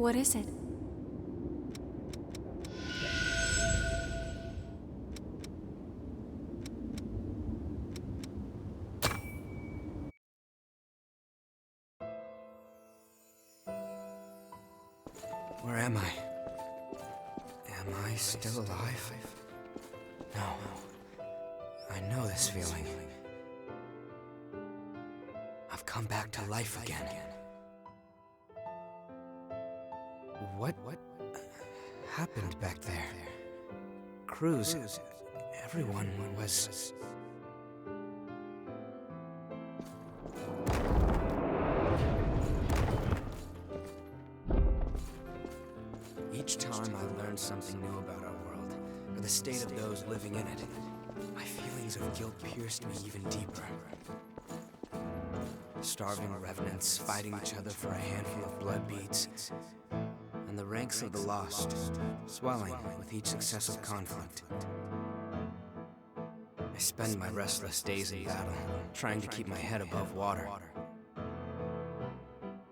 What is it? Where am I? Am I still alive? No. I know this feeling. I've come back to life again. What happened back there? Cruz, everyone was... Each time I learned something new about our world, or the state of those living in it, my feelings of guilt pierced me even deeper. Starving revenants fighting each other for a handful of blood beads, and the ranks of the lost swelling with each successive conflict. I spend my restless days in battle, trying to keep my head above water.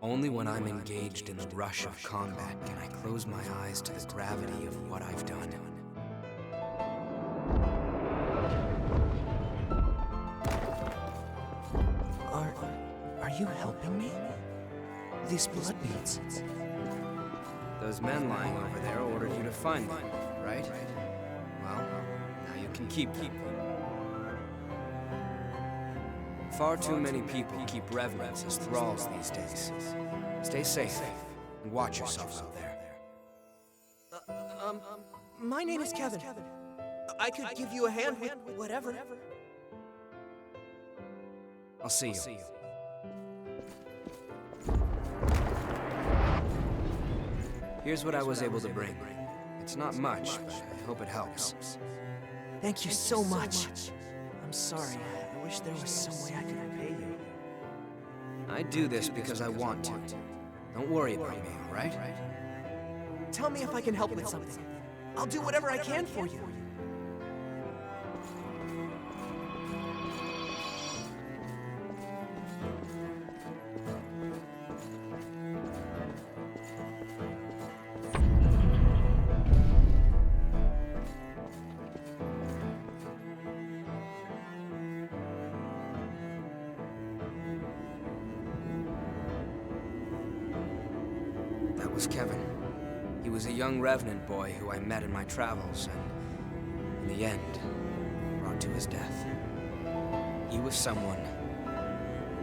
Only when I'm engaged in the rush of combat can I close my eyes to the gravity of what I've done. Are you helping me? These blood beads. Those men lying over there ordered you to find them, right? Well, now you can keep them. Far too many people keep revenants as thralls these days. Stay safe, and watch yourself out there. My name is Kevin. I could give you a hand with whatever. I'll see you. Here's what I was able to bring. It's not much, but I hope it helps. Thank you so much. I'm sorry. I wish there was some way I could repay you. I do this because I want to. Don't worry about me, all right? Tell me if I can help with something. I'll do whatever I can for you. That was Kevin. He was a young revenant boy who I met in my travels, and in the end, brought to his death. He was someone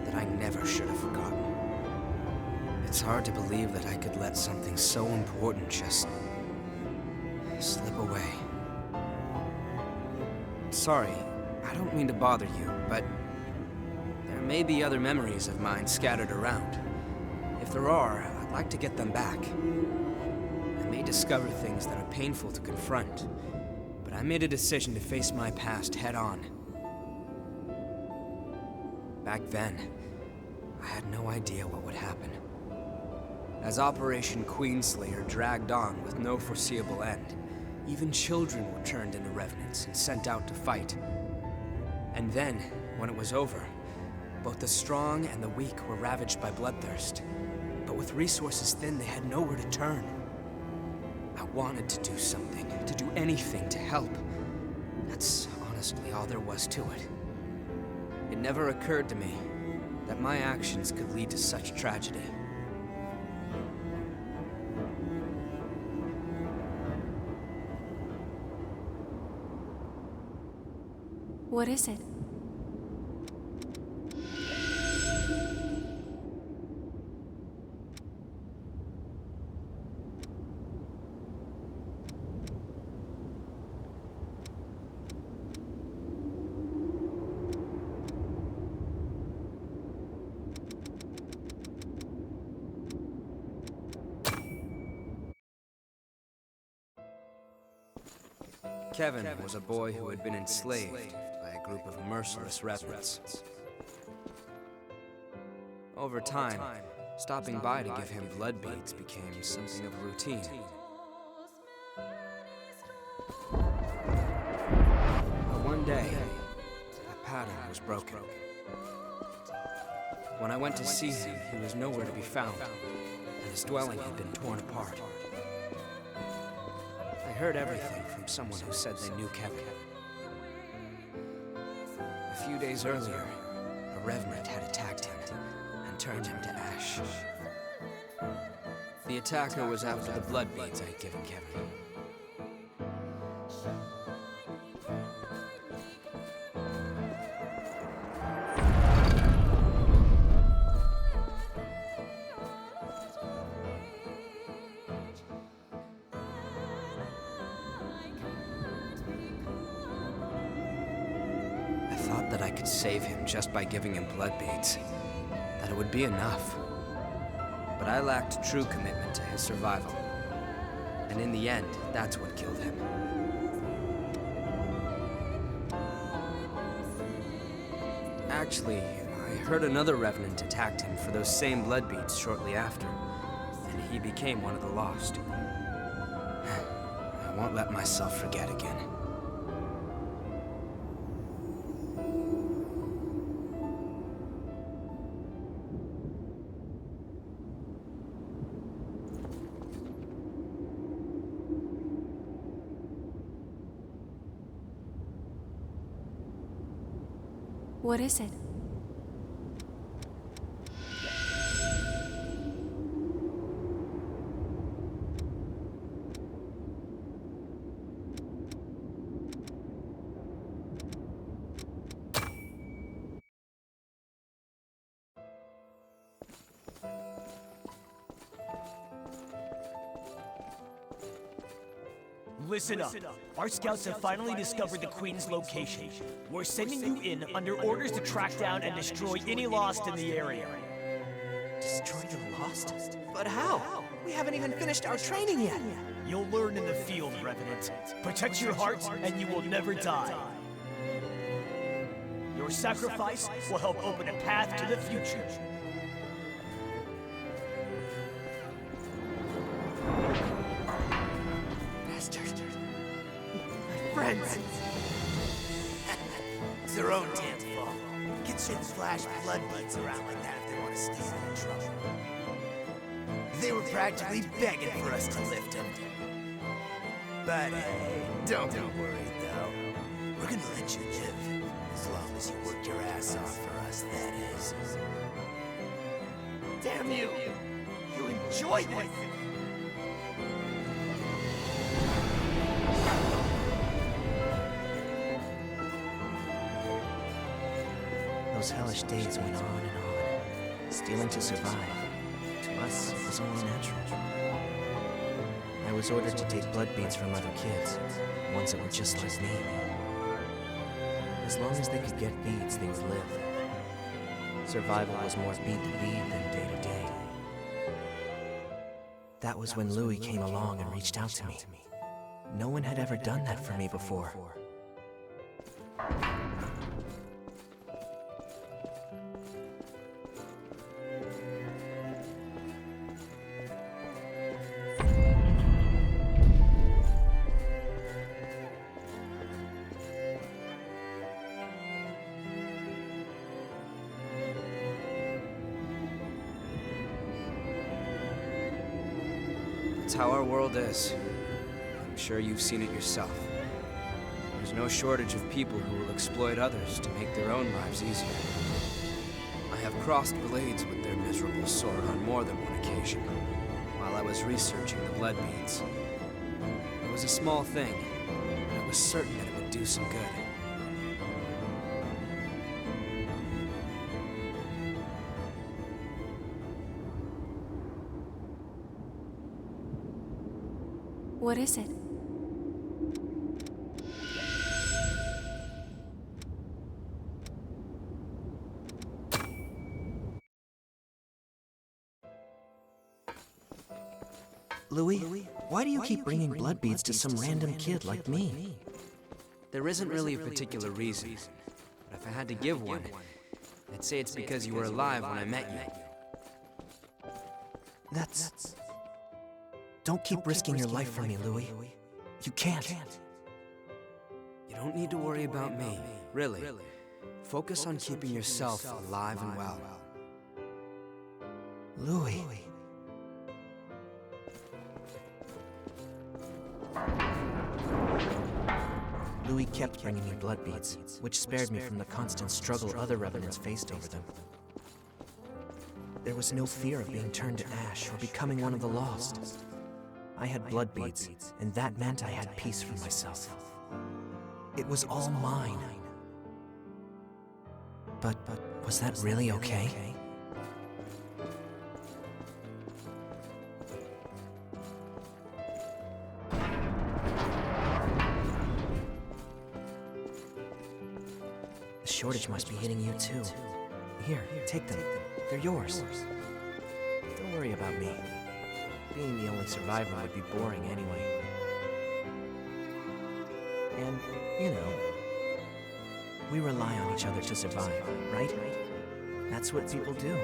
that I never should have forgotten. It's hard to believe that I could let something so important just slip away. Sorry, I don't mean to bother you, but there may be other memories of mine scattered around. If there are, I'd like to get them back. I may discover things that are painful to confront, but I made a decision to face my past head-on. Back then, I had no idea what would happen. As Operation Queenslayer dragged on with no foreseeable end, even children were turned into revenants and sent out to fight. And then, when it was over, both the strong and the weak were ravaged by bloodthirst. But with resources thin, they had nowhere to turn. I wanted to do something, to do anything to help. That's honestly all there was to it. It never occurred to me that my actions could lead to such tragedy. What is it? Kevin was a boy who had been enslaved by a group of merciless revenants. Over time, stopping by to give him blood beads became something of a routine. But one day, that pattern was broken. When I went to see him, he was nowhere to be found, and his dwelling had been torn apart. I heard everything from someone who said they knew Kevin. A few days earlier, a revenant had attacked him and turned him to ash. The attacker was after the blood beads I had given Kevin. I thought that I could save him just by giving him blood beads, that it would be enough. But I lacked true commitment to his survival. And in the end, that's what killed him. Actually, I heard another revenant attacked him for those same blood beads shortly after, and he became one of the lost. I won't let myself forget again. What is it? Listen up. Our scouts have finally discovered the Queen's location. We're sending you in under orders to track down and destroy any Lost in the area. Destroy the Lost? But how? We haven't even finished our training yet. You'll learn in the field, Revenant. Protect your heart, and you will never die. Your sacrifice will help open a path to the future. Friends! It's their own damn fault. Kids shouldn't flash blood beads around like that if they want to stay out of trouble. They were practically begging for us to lift them. But hey, don't be worried though. We're gonna let you live. As long as you work your ass off for us, that is. Damn you! You enjoyed this! Those hellish days went on and on. Stealing to survive. To us, it was only natural. I was ordered to take blood beads from other kids, ones that were just like me. As long as they could get beads, they would live. Survival was more beat to beat than day to day. That was when Louis came along and reached out to me. No one had ever done that for me before. It's how our world is. I'm sure you've seen it yourself. There's no shortage of people who will exploit others to make their own lives easier. I have crossed blades with their miserable sort on more than one occasion, while I was researching the blood beads. It was a small thing, but I was certain that it would do some good. What is it? Louis, why do you keep bringing blood beads to some random kid like me? There isn't really a particular reason, but if I had to give one, I'd say it's because you were alive when I met you. That's... Don't keep risking your life for me, Louis. You can't. You don't need to worry about me, really. Focus on keeping yourself alive and well. Louis... Louis kept bringing me blood beads, which spared me from the constant struggle other revenants faced over them. There was no fear of being turned to ash or becoming one of the lost. I had blood beads, and that meant I had peace for myself. It was all mine. But was that really okay? The shortage must be hitting you too. Here, take them. They're yours. Don't worry about me. Being the only survivor would be boring anyway. And, you know, we rely on each other to survive, right? That's what people do.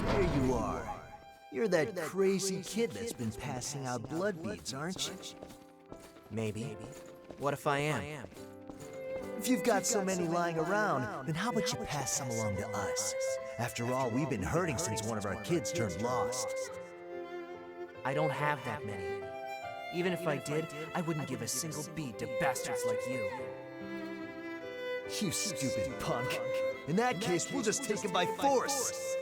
There you are. You're that crazy kid that's been passing out blood beads, aren't you? Maybe. What if I am? If you've got so many lying around, then how about you pass some along to us? After all, we've been hurting since one of our kids turned lost. I don't have that many. Even if I did, I wouldn't give a single bead to bastards like you. You stupid punk. In that case, we'll just take him by force.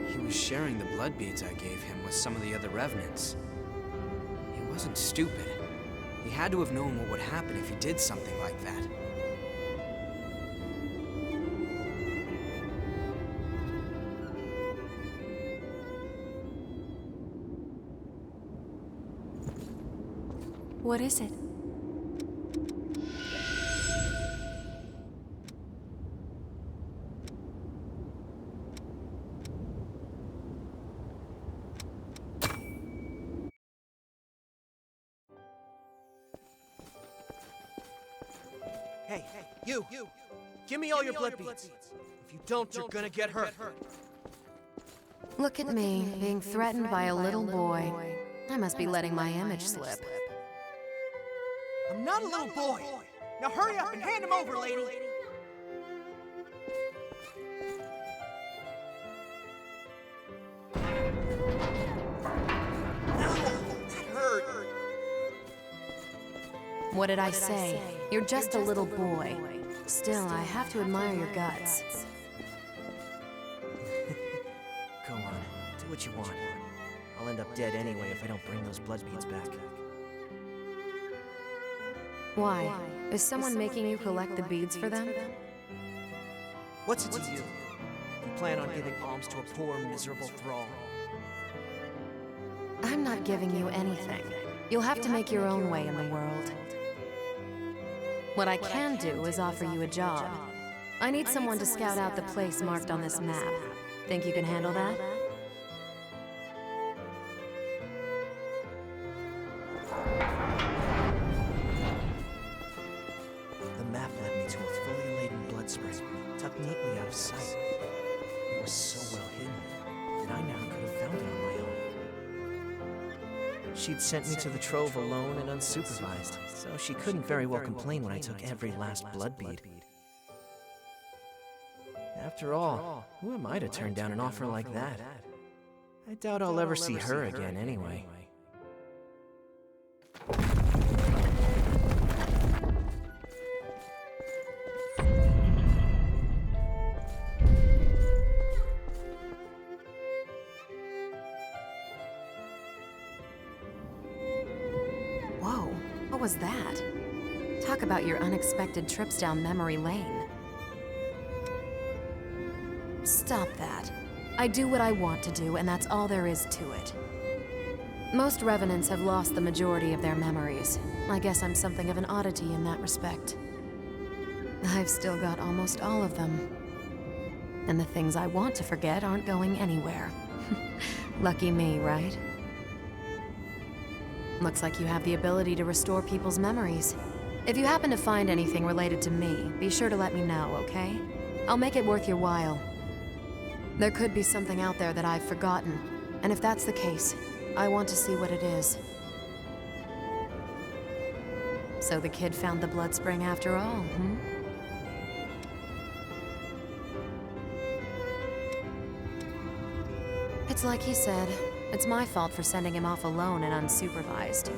He was sharing the blood beads I gave him with some of the other revenants. He wasn't stupid. He had to have known what would happen if he did something like that. What is it? Hey, you! Give me all your blood beads. If you don't, you're gonna get hurt. Look at me, being threatened by a little boy. I must be letting my image slip. I'm not a little boy. Now hurry up and hand him over, lady. That hurt. What did I say? You're just a little boy. Still, I have to admire your guts. Go on, do what you want. I'll end up dead anyway if I don't bring those blood beads back. Why? Is someone making you collect the beads for them? What's it to you? You plan on giving alms to a poor, miserable thrall? I'm not giving you anything. You'll have to make your own way in the world. What I can do is offer you a job. I need someone to scout out the place marked on this map. Think you can handle that? The map led me to a fully laden blood spring, tucked neatly out of sight. It was so well hidden that I never could have found it on my own. She'd sent me to the trove alone and unsupervised, so she couldn't very well complain when I took every last blood bead. After all, who am I to turn down an offer like that? I doubt I'll ever see her again anyway. Whoa, what was that? Talk about your unexpected trips down memory lane. Stop that. I do what I want to do, and that's all there is to it. Most revenants have lost the majority of their memories. I guess I'm something of an oddity in that respect. I've still got almost all of them. And the things I want to forget aren't going anywhere. Lucky me, right? Looks like you have the ability to restore people's memories. If you happen to find anything related to me, be sure to let me know, okay? I'll make it worth your while. There could be something out there that I've forgotten, and if that's the case, I want to see what it is. So the kid found the blood spring after all, hmm? It's like he said, it's my fault for sending him off alone and unsupervised.